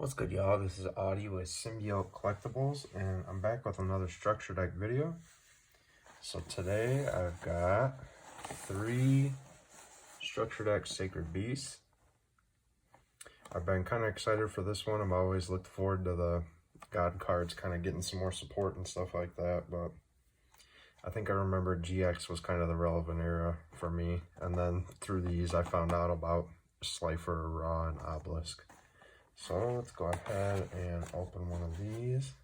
What's good, y'all? This is Awdi with Symbiote Collectibles, and I'm back with another structure deck video. So today I've got 3 structure deck Sacred Beasts. I've been kind of excited for this one. I've always looked forward to the God cards kind of getting some more support and stuff like that, but I think I remember GX was kind of the relevant era for me, and then through these I found out about Slifer, Raw, and Obelisk. So let's go ahead and open one of these.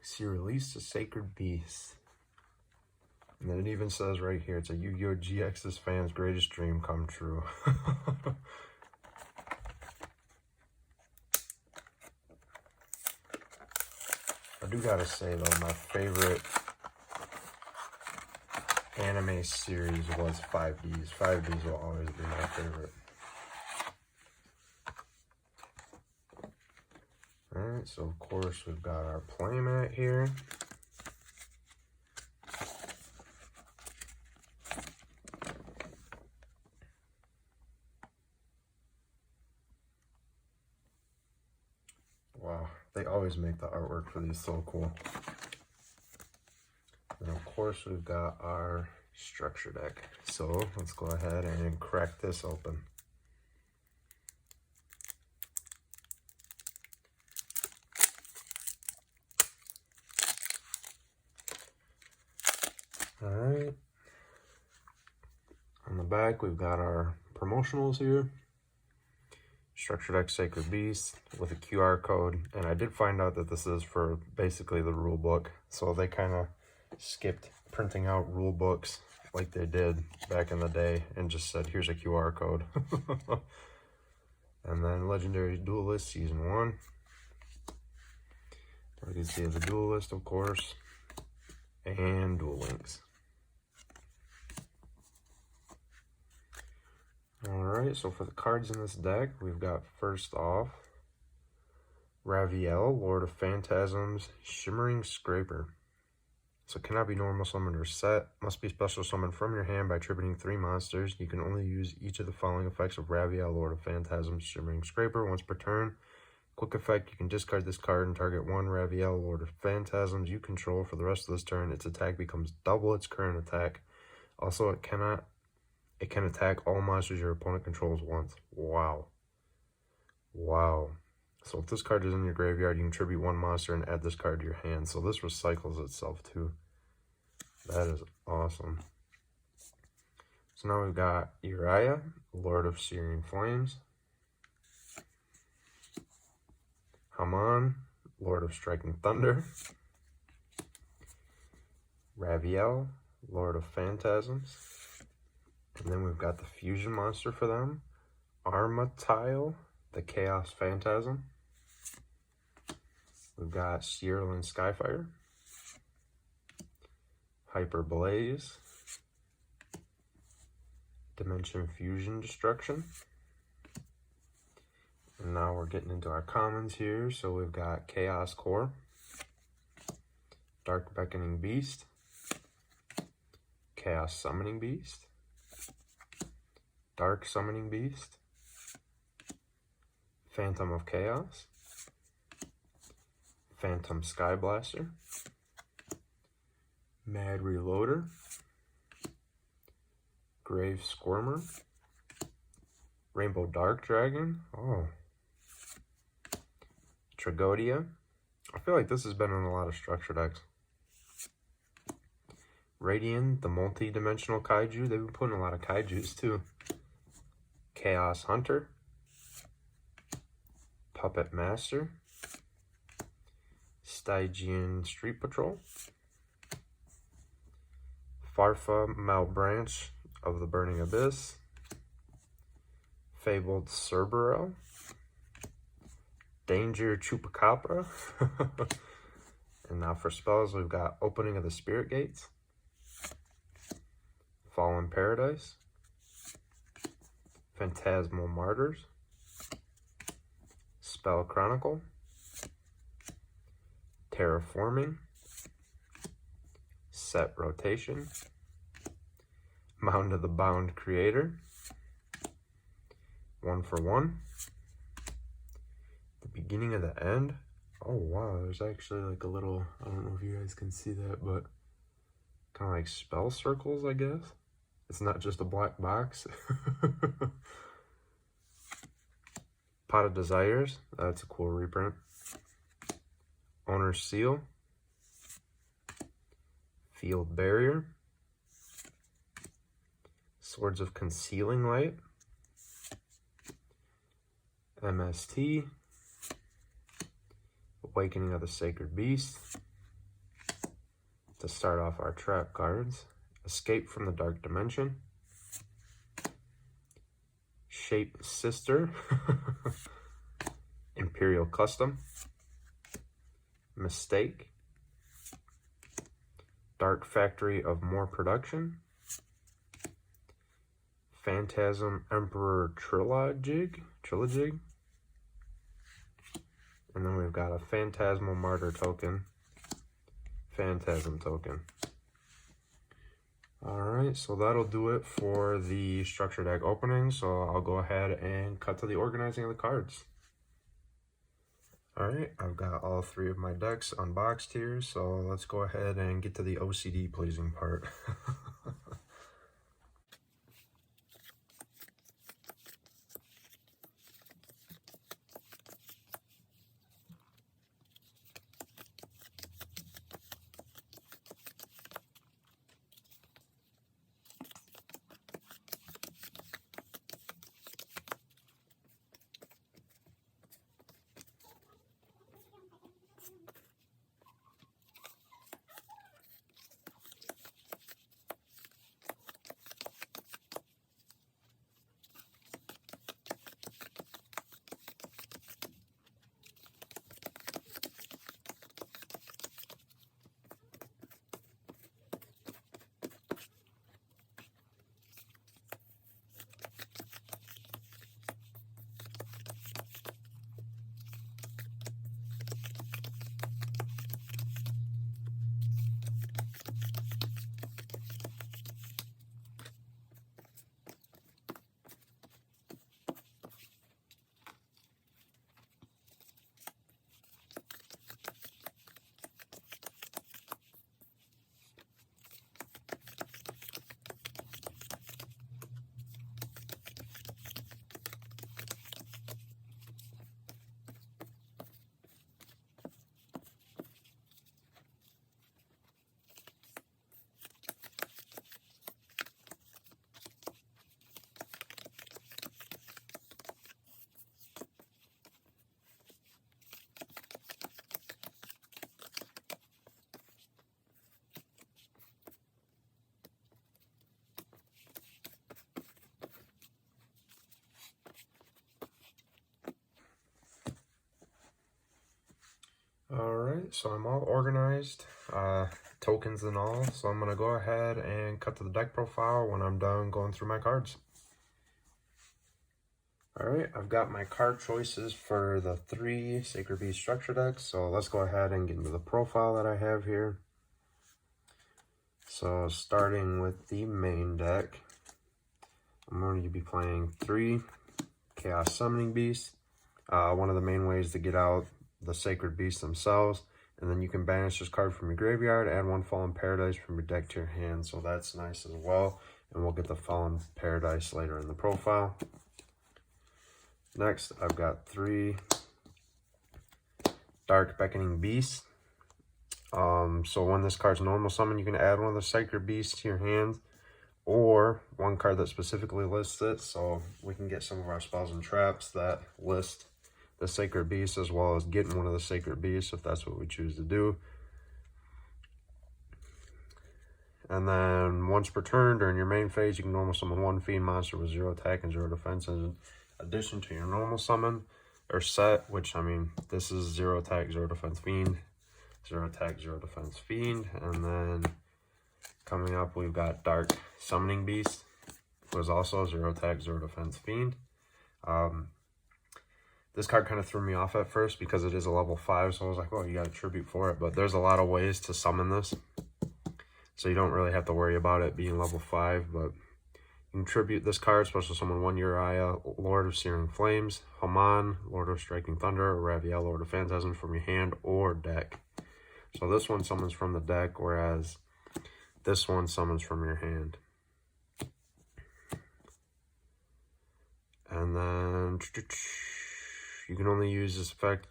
See, release the Sacred Beast. And then it even says right here, it's a Yu-Gi-Oh! GX's fans' greatest dream come true. I do gotta say though, my favorite anime series was 5Ds. 5Ds will always be my favorite. Alright, so of course we've got our playmat here. Wow, they always make the artwork for these so cool. And of course we've got our structure deck. So let's go ahead and crack this open. Alright, on the back we've got our promotionals here. Structure deck Sacred Beast with a QR code, and I did find out that this is for basically the rule book, so they kind of skipped printing out rule books like they did back in the day and just said here's a QR code. And then Legendary Duelist Season 1. You can see the Duelist, of course, and Duel Links. Alright, so for the cards in this deck, we've got first off, Raviel, Lord of Phantasms, Shimmering Scraper. So cannot be normal summoned or set, must be special summoned from your hand by attributing 3 monsters. You can only use each of the following effects of Raviel, Lord of Phantasms, Shimmering Scraper once per turn. Quick effect, you can discard this card and target 1 Raviel, Lord of Phantasms you control for the rest of this turn. Its attack becomes double its current attack. Also, it can attack all monsters your opponent controls once. Wow. Wow. So if this card is in your graveyard, you can tribute 1 monster and add this card to your hand. So this recycles itself too. That is awesome. So now we've got Uriah, Lord of Searing Flames. Haman, Lord of Striking Thunder. Raviel, Lord of Phantasms. And then we've got the fusion monster for them, Armatile, the Chaos Phantasm. We've got Searland Skyfire, Hyper Blaze, Dimension Fusion Destruction. And now we're getting into our commons here. So we've got Chaos Core, Dark Beckoning Beast, Chaos Summoning Beast, Dark Summoning Beast, Phantom of Chaos, Phantom Skyblaster, Mad Reloader, Grave Squirmer, Rainbow Dark Dragon, Tragodia. I feel like this has been in a lot of structure decks. Radiant, the multi-dimensional kaiju. They've been putting a lot of kaijus too. Chaos Hunter, Puppet Master, Stygian Street Patrol, Farfa Malbranch of the Burning Abyss, Fabled Cerberel, Danger Chupacabra. And now for spells, we've got Opening of the Spirit Gates, Fallen Paradise, Phantasmal Martyrs, Spell Chronicle, Terraforming, Set Rotation, Mound of the Bound Creator, 1 for 1. The beginning of the end. Oh wow, there's actually like a little, I don't know if you guys can see that, but kind of like spell circles, I guess. It's not just a black box. Pot of Desires, that's a cool reprint. Owner's Seal. Field Barrier. Swords of Concealing Light. MST. Awakening of the Sacred Beast. To start off our trap cards. Escape from the Dark Dimension. Shape Sister. Imperial Custom. Mistake. Dark Factory of More Production. Phantasm Emperor Trilogig. And then we've got a Phantasmal Martyr token. Phantasm token. Alright, so that'll do it for the structure deck opening. So I'll go ahead and cut to the organizing of the cards. Alright, I've got all 3 of my decks unboxed here. So let's go ahead and get to the OCD pleasing part. Alright, so I'm all organized, tokens and all, so I'm going to go ahead and cut to the deck profile when I'm done going through my cards. Alright, I've got my card choices for the 3 Sacred Beast structure decks, so let's go ahead and get into the profile that I have here. So starting with the main deck, I'm going to be playing 3 Chaos Summoning Beasts. One of the main ways to get out the Sacred Beasts themselves, and then you can banish this card from your graveyard, add 1 Fallen Paradise from your deck to your hand, so that's nice as well, and we'll get the Fallen Paradise later in the profile. Next, I've got 3 Dark Beckoning Beasts. So when this card's normal summon, you can add 1 of the Sacred Beasts to your hand, or 1 card that specifically lists it, so we can get some of our spells and traps that list the Sacred Beast, as well as getting 1 of the Sacred Beasts if that's what we choose to do. And then once per turn during your main phase, you can normal summon 1 fiend monster with 0 attack and 0 defense in addition to your normal summon or set, which, I mean, this is 0 attack, 0 defense fiend, 0 attack, 0 defense fiend. And then coming up, we've got Dark Summoning Beast, who is also 0 attack, 0 defense fiend. This card kind of threw me off at first because it is a level 5, so I was like, well, you got a tribute for it. But there's a lot of ways to summon this, so you don't really have to worry about it being level 5. But You can tribute this card, special summon 1 Uriah, Lord of Searing Flames, Haman, Lord of Striking Thunder, or Raviel, Lord of Phantasm from your hand or deck. So this one summons from the deck, whereas this one summons from your hand. And then you can only use this effect.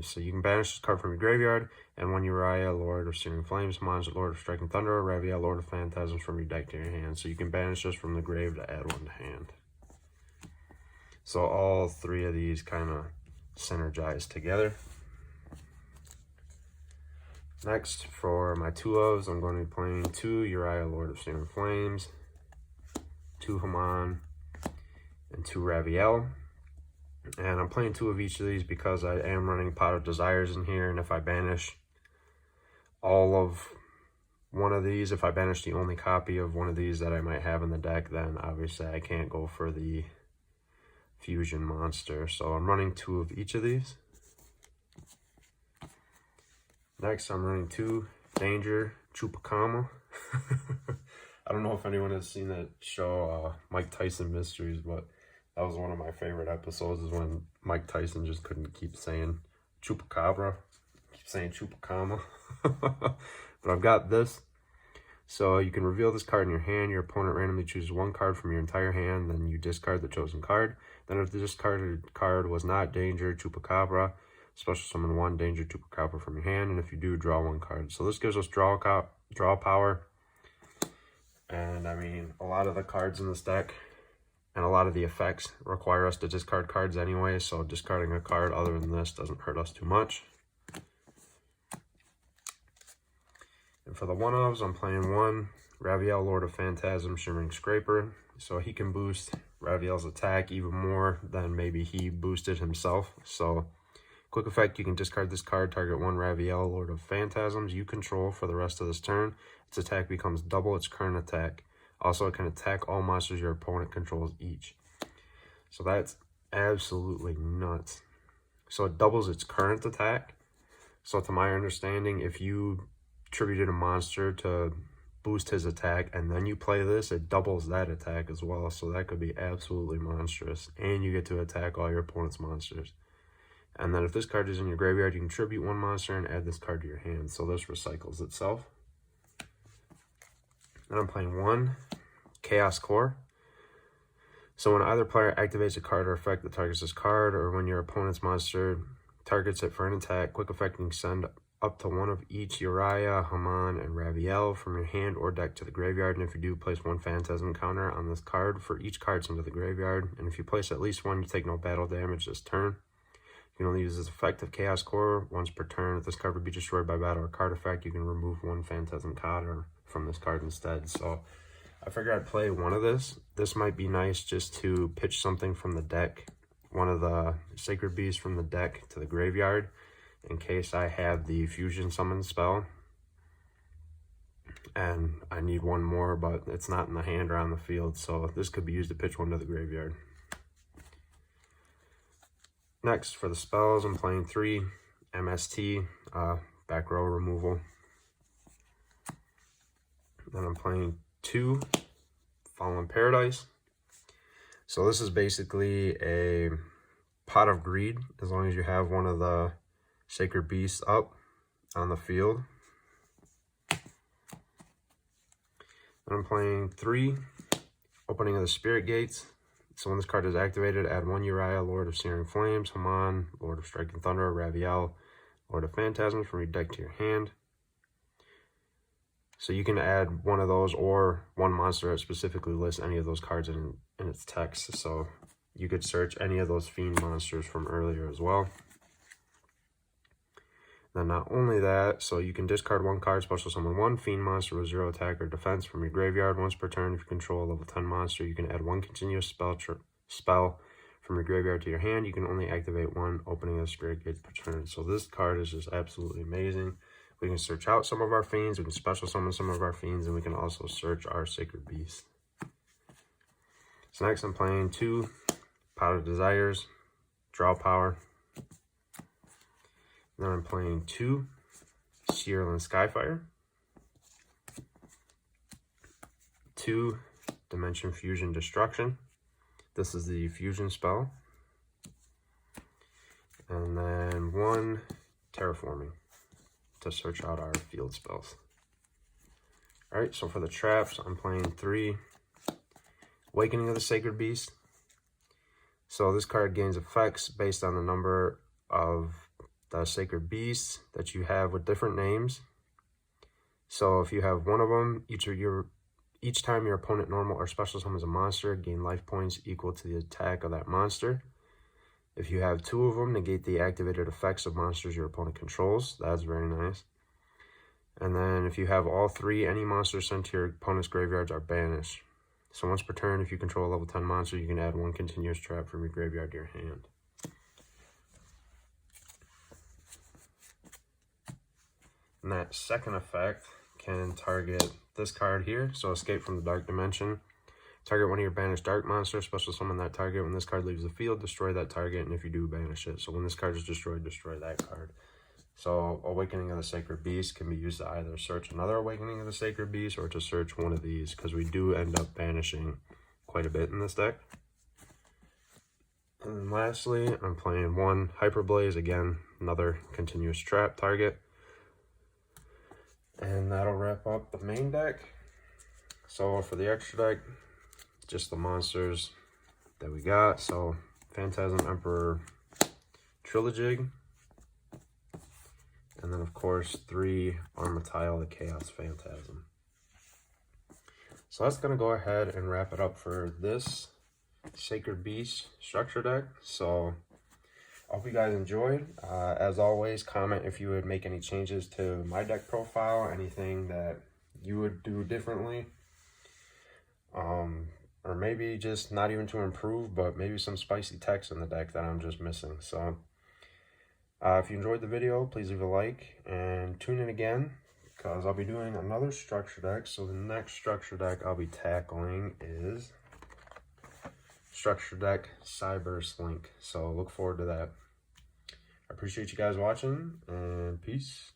So you can banish this card from your graveyard, and 1 Uriah, Lord of Searing Flames, Haman's Lord of Striking Thunder, or Raviel, Lord of Phantasms from your deck to your hand. So you can banish this from the grave to add 1 to hand. So all 3 of these kind of synergize together. Next, for my 2-ofs, I'm going to be playing 2 Uriah, Lord of Searing Flames, 2 Haman, and 2 Raviel. And I'm playing 2 of each of these because I am running Pot of Desires in here, and if I banish all of one of these, if I banish the only copy of one of these that I might have in the deck, then obviously I can't go for the fusion monster. So I'm running 2 of each of these. Next, I'm running 2 Danger Chupacabra. I don't know if anyone has seen that show, Mike Tyson Mysteries, but that was one of my favorite episodes, is when Mike Tyson just couldn't keep saying Chupacabra. Keep saying Chupacabra. But I've got this. So you can reveal this card in your hand. Your opponent randomly chooses 1 card from your entire hand. Then you discard the chosen card. Then if the discarded card was not Danger Chupacabra, special summon 1 Danger Chupacabra from your hand. And if you do, draw 1 card. So this gives us draw power. And I mean, a lot of the cards in this deck and a lot of the effects require us to discard cards anyway, so discarding a card other than this doesn't hurt us too much. And for the 1-ofs, I'm playing 1 Raviel, Lord of Phantasm, Shimmering Scraper. So he can boost Raviel's attack even more than maybe he boosted himself. So quick effect, you can discard this card, target 1 Raviel, Lord of Phantasms you control for the rest of this turn. Its attack becomes double its current attack. Also, it can attack all monsters your opponent controls each. So that's absolutely nuts. So it doubles its current attack. So to my understanding, if you tributed a monster to boost his attack and then you play this, it doubles that attack as well. So that could be absolutely monstrous. And you get to attack all your opponent's monsters. And then if this card is in your graveyard, you can tribute 1 monster and add this card to your hand. So this recycles itself. And I'm playing 1 Chaos Core. So when either player activates a card or effect that targets this card, or when your opponent's monster targets it for an attack, quick effect, you can send up to 1 of each Uriah, Haman, and Raviel from your hand or deck to the graveyard. And if you do, place 1 Phantasm counter on this card for each card sent to the graveyard. And if you place at least 1, you take no battle damage this turn. You can only use this effect of Chaos Core once per turn. If this card would be destroyed by battle or card effect, you can remove 1 Phantasm counter from this card instead. So I figured I'd play 1 of this. This might be nice just to pitch something from the deck, 1 of the Sacred Beasts from the deck to the graveyard, in case I have the fusion summon spell. And I need 1 more, but it's not in the hand or on the field, so this could be used to pitch 1 to the graveyard. Next, for the spells, I'm playing 3 MST, back row removal. Then I'm playing 2 Fallen Paradise. So this is basically a Pot of Greed, as long as you have 1 of the Sacred Beasts up on the field. Then I'm playing 3 Opening of the Spirit Gates. So when this card is activated, add 1 Uriah, Lord of Searing Flames, Haman, Lord of Striking Thunder, Raviel, Lord of Phantasms from your deck to your hand. So you can add 1 of those or 1 monster that specifically lists any of those cards in its text. So you could search any of those Fiend monsters from earlier as well. Then not only that, so you can discard 1 card, special summon 1 Fiend monster with 0 attack or defense from your graveyard once per turn. If you control a level 10 monster, you can add 1 continuous spell from your graveyard to your hand. You can only activate 1 Opening of the Spirit Gates per turn. So this card is just absolutely amazing. We can search out some of our Fiends, we can special summon some of our Fiends, and we can also search our Sacred Beast. So next I'm playing 2 Pot of Desires, draw power. Then I'm playing 2 Searland Skyfire, 2 Dimension Fusion Destruction. This is the fusion spell. And then 1 Terraforming to search out our field spells. Alright, so for the traps, I'm playing 3 Awakening of the Sacred Beast. So this card gains effects based on the number of the sacred beasts that you have with different names. So if you have 1 of them, each time your opponent normal or special summons a monster, gain life points equal to the attack of that monster. If you have 2 of them, negate the activated effects of monsters your opponent controls. That's very nice. And then if you have all 3, any monsters sent to your opponent's graveyards are banished. So once per turn, if you control a level 10 monster, you can add 1 continuous trap from your graveyard to your hand. And that second effect can target this card here. So Escape from the Dark Dimension. Target 1 of your banished dark monsters, special summon that target. When this card leaves the field, destroy that target, and if you do, banish it. So when this card is destroyed, destroy that card. So Awakening of the Sacred Beast can be used to either search another Awakening of the Sacred Beast or to search one of these, because we do end up banishing quite a bit in this deck. And then lastly, I'm playing 1 Hyperblaze, again, another continuous trap target. And that'll wrap up the main deck. So for the extra deck, just the monsters that we got. So Phantasm Emperor Trilojig. And then, of course, 3 Armatile, the Chaos Phantasm. So that's going to go ahead and wrap it up for this Sacred Beast structure deck. So I hope you guys enjoyed. As always, comment if you would make any changes to my deck profile, anything that you would do differently. Or maybe just not even to improve, but maybe some spicy text in the deck that I'm just missing. So if you enjoyed the video, please leave a like and tune in again, because I'll be doing another structure deck. So the next structure deck I'll be tackling is structure deck Cyberse Link. So look forward to that. I appreciate you guys watching, and peace.